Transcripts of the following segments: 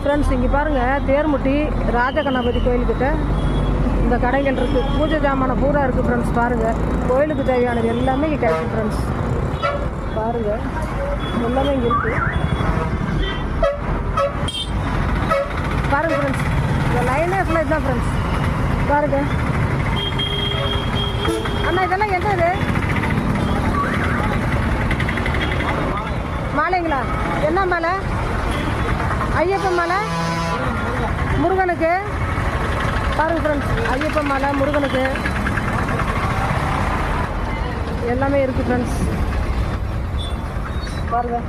Friends இங்கே பாருங்கள், தேர்முட்டி ராஜகணபதி கோயிலுக்கிட்ட இந்த கடைகள் இருக்குது. பூஜை ஜாமானம் பூரா இருக்குது ஃப்ரெண்ட்ஸ். பாருங்கள், கோயிலுக்கு தேவையானது எல்லாமே இங்கே கிடைக்கும் ஃப்ரெண்ட்ஸ். பாருங்கள், எல்லாமே இங்கே இருக்குது. பாருங்கள் ஃப்ரெண்ட்ஸ், இந்த லைனே ஃபுல்லாக இதுதான் ஃப்ரெண்ட்ஸ். பாருங்கள் அண்ணா, இதெல்லாம் என்னது மாலைங்களா? என்ன மாலை? ஐயப்பன் மாலை முருகனுக்கு. பாருங்கள் ஃப்ரெண்ட்ஸ், ஐயப்பன் மாலை முருகனுக்கு எல்லாமே இருக்குது ஃப்ரெண்ட்ஸ். பாருங்கள்,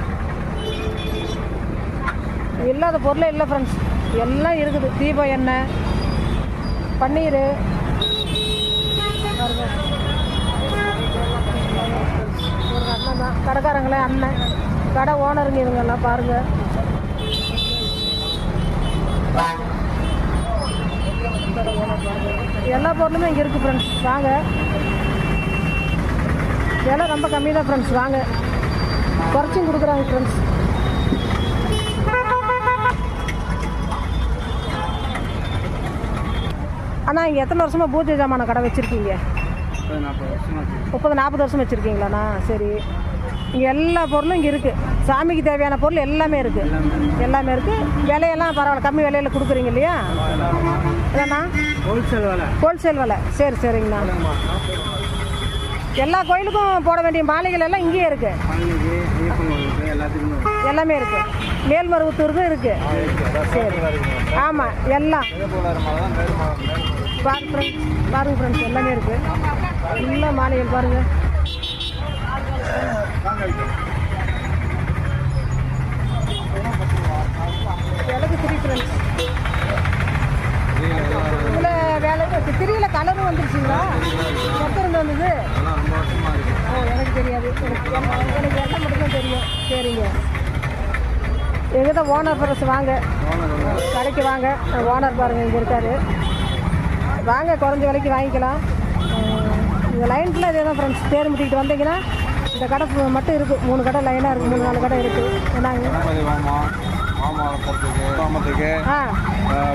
இல்லாத பொருளே இல்லை ஃப்ரெண்ட்ஸ், எல்லாம் இருக்குது. தீப எண்ணெய், பன்னீர். பாருங்கள், ஒரு அண்ணன் தான், கடைக்காரங்களே அண்ணன், கடை ஓனருங்க இவங்கெல்லாம். பாருங்கள், எல்லா பொருளுமே இங்கே இருக்குது ஃப்ரெண்ட்ஸ். வாங்க, விலை ரொம்ப கம்மி தான் ஃப்ரெண்ட்ஸ். வாங்க, குறைச்சும் கொடுக்குறாங்க ஃப்ரெண்ட்ஸ். அண்ணா, இங்கே எத்தனை வருஷமாக பூஜை ஜாமான கடை வச்சுருக்கீங்க? 30-40 வருஷம் வச்சுருக்கீங்களாண்ணா? சரி, இங்கே எல்லா பொருளும் இங்கே இருக்குது. சாமிக்கு தேவையான பொருள் எல்லாமே இருக்குது. எல்லாமே இருக்குது. விலையெல்லாம் பரவாயில்ல, கம்மி விலையில் கொடுக்குறீங்க இல்லையா? இல்லைண்ணா, ஹோல்சேல் விலை. ஹோல்சேல் விலை. சரி சரிங்கண்ணா. எல்லா கோயிலுக்கும் போட வேண்டிய மாலைகள் எல்லாம் இங்கேயே இருக்குது. எல்லாமே இருக்குது. மேல்மருவத்தூருக்கும் இருக்குது. சரி, ஆமாம், எல்லாம் பாருங்க ஃப்ரெண்ட்ஸ், எல்லாமே இருக்குது. எல்லா மாலைகள் பாருங்கள். விலைக்கு திரி ஃப்ரெண்ட்ஸ். இதில் வேலை திரியில் கலரும் வந்துருச்சுங்களா? எப்போ இருந்து வந்தது? எனக்கு தெரியாது. எனக்கு எல்லாம் மட்டும்தான் தெரியும். சரிங்க, எங்கே தான் ஓனர் ஃப்ரெண்ட்ஸ். வாங்க, கடைக்கு வாங்க. ஓனர் பாருங்கள் இங்கே இருக்கார். வாங்க, குறைஞ்ச விலைக்கு வாங்கிக்கலாம். இந்த லைன் ஃபுல்லாக இதே தான் ஃப்ரெண்ட்ஸ். தேர் முட்டிக்கிட்டு வந்தீங்கன்னா இந்த கடை மட்டும் இருக்குது. 3 கடை லைனாக இருக்குது. 3-4 கடை இருக்குது. என்னங்க,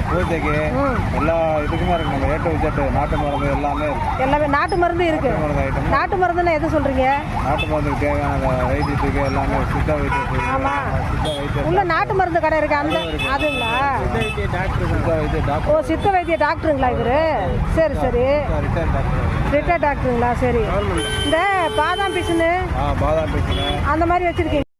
பூஜைக்கு எல்லா இதுக்குமே இருக்கு. நம்ம ஏட்டு விஜெட்டு நாட்டு மருந்து எல்லாமே எல்லாமே நாட்டு மருந்து இருக்கு. நாட்டு மருந்துன்னா எது சொல்றீங்க? நாட்டு மருந்துக்கு தேவையான வைத்தியத்துக்கு எல்லாமே சித்த வைத்தியத்துக்கு. ஆமாம், உள்ள நாட்டு மருந்து கடை இருக்கு. அந்த அதுங்களா? ஓ, சித்த வைத்திய டாக்டருங்களா இவரு? சரி சரி, ரிட்டையர்ட் டாக்டருங்களா? சரி. இந்த பாதாம் பிசுன்னு பாதாம் பிசுன்னு அந்த மாதிரி வச்சிருக்கீங்க?